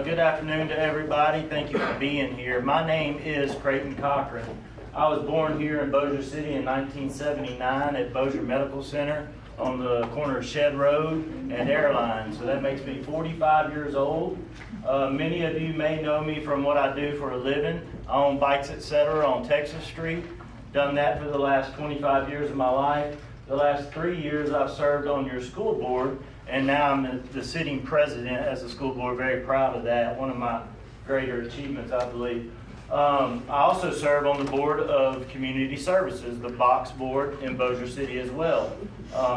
Good afternoon to everybody. Thank you for being here. My name is Craton Cochran. I was born here in Bossier City in 1979 at Bossier Medical Center on the corner of Shed Road and Airline. So that makes me 45 years old. Many of you may know me from what I do for a living. I own Bikes Etc. on Texas Street. Done that for the last 25 years of my life. The last 3 years I've served on your school board, and now I'm the sitting president as a school board. Very proud of that. One of my greater achievements, I believe. I also serve on the board of community services, the box board in Bossier City as well.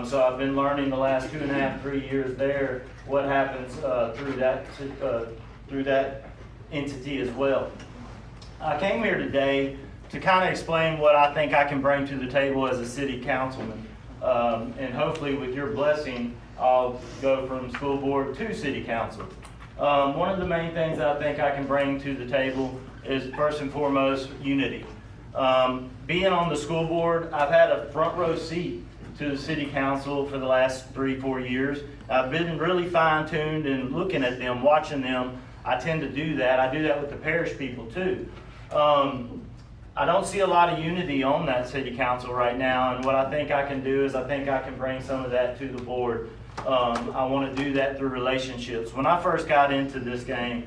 So I've been learning the last 2.5, 3 years there what happens through that entity as well. I came here today to kind of explain what I think I can bring to the table as a city councilman. And hopefully with your blessing, I'll go from school board to city council. One of the main things I think I can bring to the table is first and foremost unity. Being on the school board, I've had a front row seat to the city council for the last 3-4 years. I've been really fine-tuned and looking at them, watching them. I tend to do that. I do that with the parish people too. I don't see a lot of unity on that city council right now, and what I think I can do is I think I can bring some of that to the board. I want to do that through relationships. When I first got into this game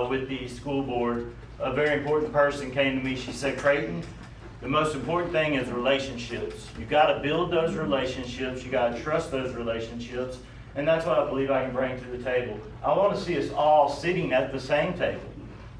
with the school board, a very important person came to me. She said, Craton, the most important thing is relationships. You got to build those relationships. You got to trust those relationships, and that's what I believe I can bring to the table. I want to see us all sitting at the same table.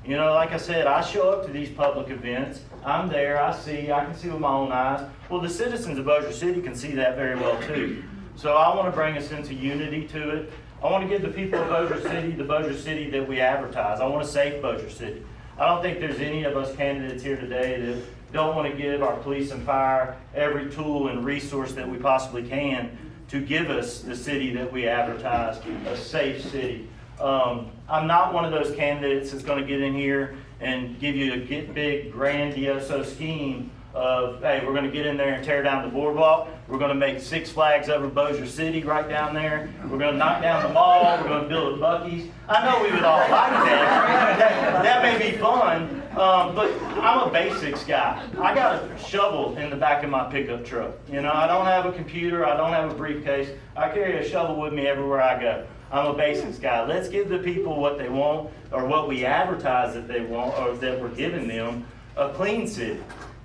You know, like I said, I show up to these public events. I'm there, I can see with my own eyes. Well, the citizens of Bossier City can see that very well too. So I want to bring a sense of unity to it. I want to give the people of Bossier City the Bossier City that we advertise. I want to save Bossier City. I don't think there's any of us candidates here today that don't want to give our police and fire every tool and resource that we possibly can to give us the city that we advertise, a safe city. I'm not one of those candidates that's going to get in here and give you a big, grandiose scheme of, hey, we're going to get in there and tear down the boardwalk. We're going to make 6 Flags over Bossier City right down there. We're going to knock down the mall. We're going to build a Buc-ee's. I know we would all like that. That may be fun, but I'm a basics guy. I got a shovel in the back of my pickup truck. You know, I don't have a computer. I don't have a briefcase. I carry a shovel with me everywhere I go. I'm a basics guy. Let's give the people what they want, or what we advertise that they want, or that we're giving them, a clean city.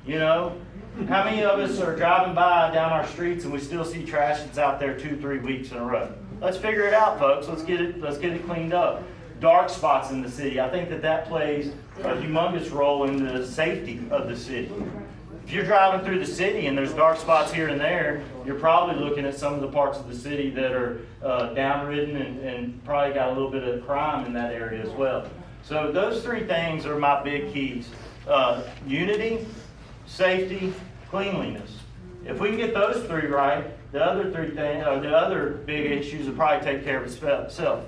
You know, how many of us are driving by down our streets and we still see trash that's out there 2-3 weeks in a row? Let's figure it out, folks. Let's get it cleaned up. Dark spots in the city. I think that plays a humongous role in the safety of the city. If you're driving through the city and there's dark spots here and there, you're probably looking at some of the parts of the city that are downridden and probably got a little bit of crime in that area as well. So those 3 things are my big keys. Unity, safety, cleanliness. If we can get those 3 right, the other 3 things, the other big issues will probably take care of itself.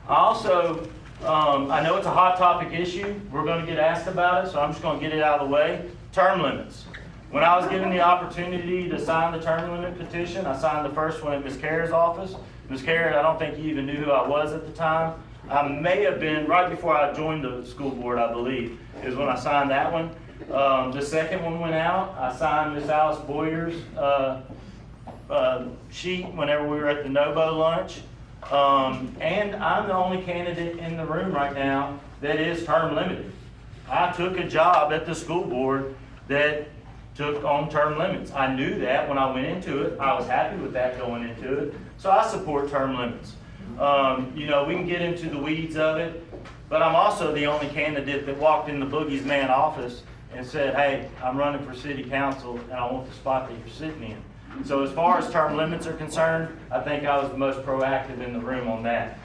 I also, I know it's a hot topic issue. We're going to get asked about it, so I'm just going to get it out of the way. Term limits. When I was given the opportunity to sign the term limit petition, I signed the first one at Ms. Carr's office. Ms. Carr, I don't think you even knew who I was at the time. I may have been, right before I joined the school board, I believe, is when I signed that one. The second one went out. I signed Ms. Alice Boyer's sheet whenever we were at the NOBO lunch. And I'm the only candidate in the room right now that is term limited. I took a job at the school board that took on term limits. I knew that when I went into it. I was happy with that going into it. So I support term limits. You know, we can get into the weeds of it, but I'm also the only candidate that walked in the Boogie's man office and said, hey, I'm running for city council and I want the spot that you're sitting in. So as far as term limits are concerned, I think I was the most proactive in the room on that.